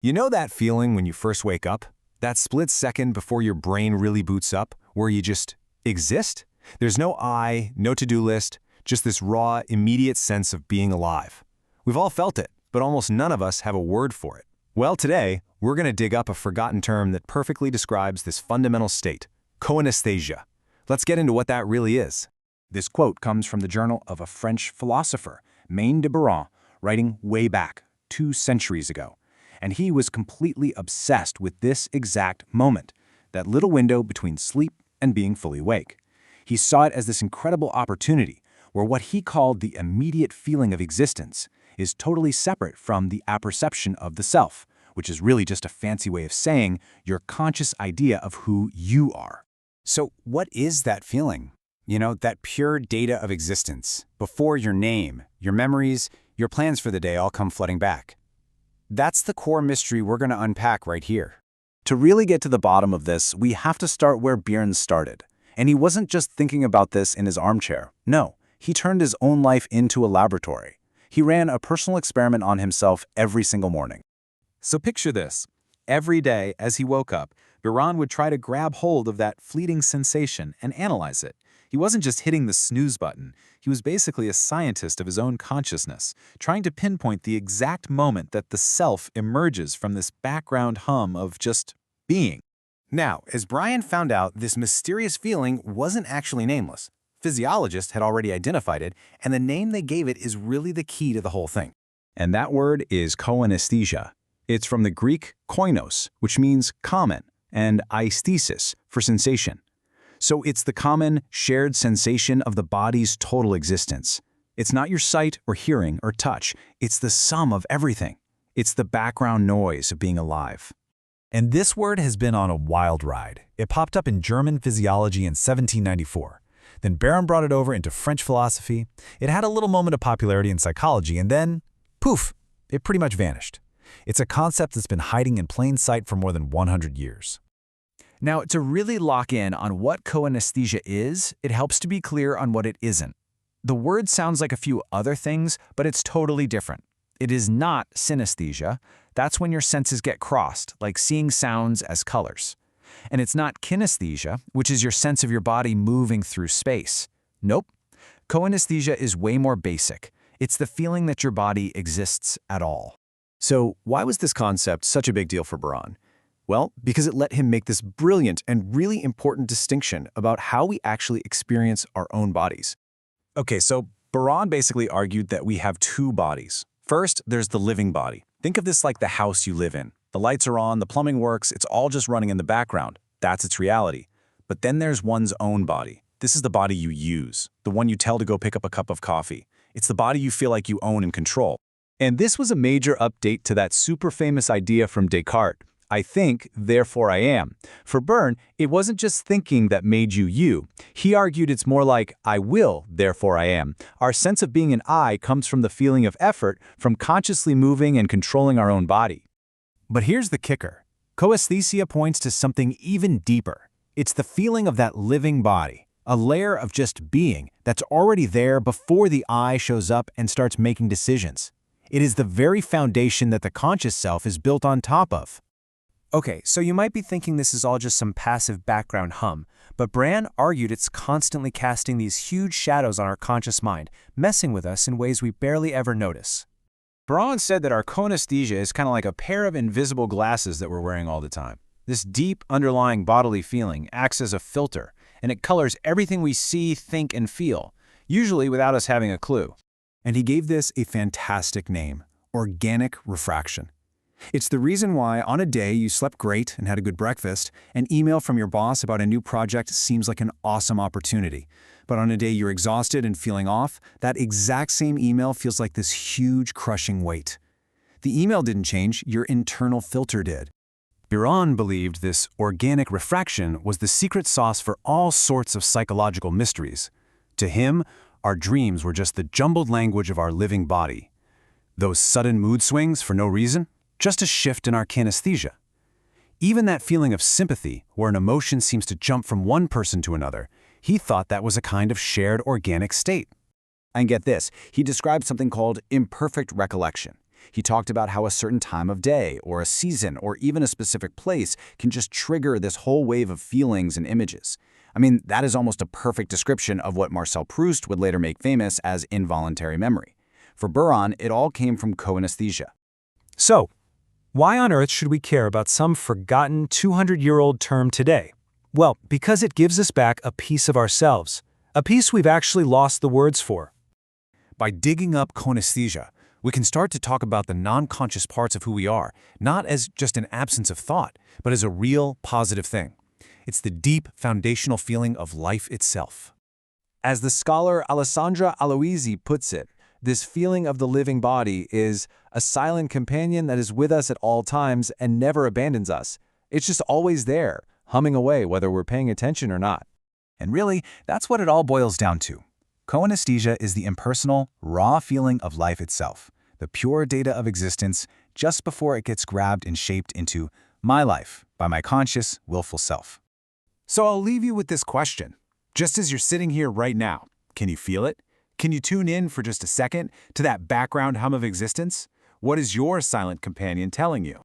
You know that feeling when you first wake up? That split second before your brain really boots up, where you just exist? There's no I, no to-do list, just this raw, immediate sense of being alive. We've all felt it, but almost none of us have a word for it. Well, today, we're going to dig up a forgotten term that perfectly describes this fundamental state, coenesthesia. Let's get into what that really is. This quote comes from the journal of a French philosopher, Maine de Biran, writing way back 2 centuries ago. And he was completely obsessed with this exact moment, that little window between sleep and being fully awake. He saw it as this incredible opportunity where what he called the immediate feeling of existence is totally separate from the apperception of the self, which is really just a fancy way of saying your conscious idea of who you are. So what is that feeling? That pure data of existence, before your name, your memories, your plans for the day all come flooding back. That's the core mystery we're going to unpack right here. To really get to the bottom of this, we have to start where Biran started. And he wasn't just thinking about this in his armchair. No, he turned his own life into a laboratory. He ran a personal experiment on himself every single morning. So picture this. Every day, as he woke up, Biran would try to grab hold of that fleeting sensation and analyze it. He wasn't just hitting the snooze button. He was basically a scientist of his own consciousness, trying to pinpoint the exact moment that the self emerges from this background hum of just being. Now, as Brian found out, this mysterious feeling wasn't actually nameless. Physiologists had already identified it, and the name they gave it is really the key to the whole thing. And that word is coenesthesia. It's from the Greek koinos, which means common, and aesthesis for sensation. So it's the common, shared sensation of the body's total existence. It's not your sight or hearing or touch. It's the sum of everything. It's the background noise of being alive. And this word has been on a wild ride. It popped up in German physiology in 1794. Then Biran brought it over into French philosophy. It had a little moment of popularity in psychology, and then, poof, it pretty much vanished. It's a concept that's been hiding in plain sight for more than 100 years. Now, to really lock in on what coenesthesia is, it helps to be clear on what it isn't. The word sounds like a few other things, but it's totally different. It is not synesthesia. That's when your senses get crossed, like seeing sounds as colors. And it's not kinesthesia, which is your sense of your body moving through space. Nope. Coenesthesia is way more basic. It's the feeling that your body exists at all. So why was this concept such a big deal for Biran? Well, because it let him make this brilliant and really important distinction about how we actually experience our own bodies. Okay, so Biran basically argued that we have 2 bodies. First, there's the living body. Think of this like the house you live in. The lights are on, the plumbing works, it's all just running in the background. That's its reality. But then there's one's own body. This is the body you use, the one you tell to go pick up a cup of coffee. It's the body you feel like you own and control. And this was a major update to that super famous idea from Descartes. I think, therefore I am. For Biran, it wasn't just thinking that made you you. He argued it's more like, I will, therefore I am. Our sense of being an I comes from the feeling of effort, from consciously moving and controlling our own body. But here's the kicker. Coesthesia points to something even deeper. It's the feeling of that living body, a layer of just being that's already there before the I shows up and starts making decisions. It is the very foundation that the conscious self is built on top of. Okay, so you might be thinking this is all just some passive background hum, but Biran argued it's constantly casting these huge shadows on our conscious mind, messing with us in ways we barely ever notice. Biran said that our coenesthesia is kind of like a pair of invisible glasses that we're wearing all the time. This deep, underlying bodily feeling acts as a filter, and it colors everything we see, think, and feel, usually without us having a clue. And he gave this a fantastic name, organic refraction. It's the reason why on a day you slept great and had a good breakfast, an email from your boss about a new project seems like an awesome opportunity. But on a day you're exhausted and feeling off, that exact same email feels like this huge crushing weight. The email didn't change, your internal filter did. Biran believed this organic refraction was the secret sauce for all sorts of psychological mysteries. To him, our dreams were just the jumbled language of our living body. Those sudden mood swings for no reason? Just a shift in our kinesthesia. Even that feeling of sympathy, where an emotion seems to jump from one person to another, he thought that was a kind of shared organic state. And get this, he described something called imperfect recollection. He talked about how a certain time of day, or a season, or even a specific place can just trigger this whole wave of feelings and images. I mean, that is almost a perfect description of what Marcel Proust would later make famous as involuntary memory. For Biran, it all came from coenesthesia. So, why on earth should we care about some forgotten 200-year-old term today? Well, because it gives us back a piece of ourselves, a piece we've actually lost the words for. By digging up coenesthesia, we can start to talk about the non-conscious parts of who we are, not as just an absence of thought, but as a real, positive thing. It's the deep, foundational feeling of life itself. As the scholar Alessandra Aloisi puts it, this feeling of the living body is a silent companion that is with us at all times and never abandons us. It's just always there, humming away whether we're paying attention or not. And really, that's what it all boils down to. Coenesthesia is the impersonal, raw feeling of life itself, the pure data of existence just before it gets grabbed and shaped into my life by my conscious, willful self. So I'll leave you with this question. Just as you're sitting here right now, can you feel it? Can you tune in for just a second to that background hum of existence? What is your silent companion telling you?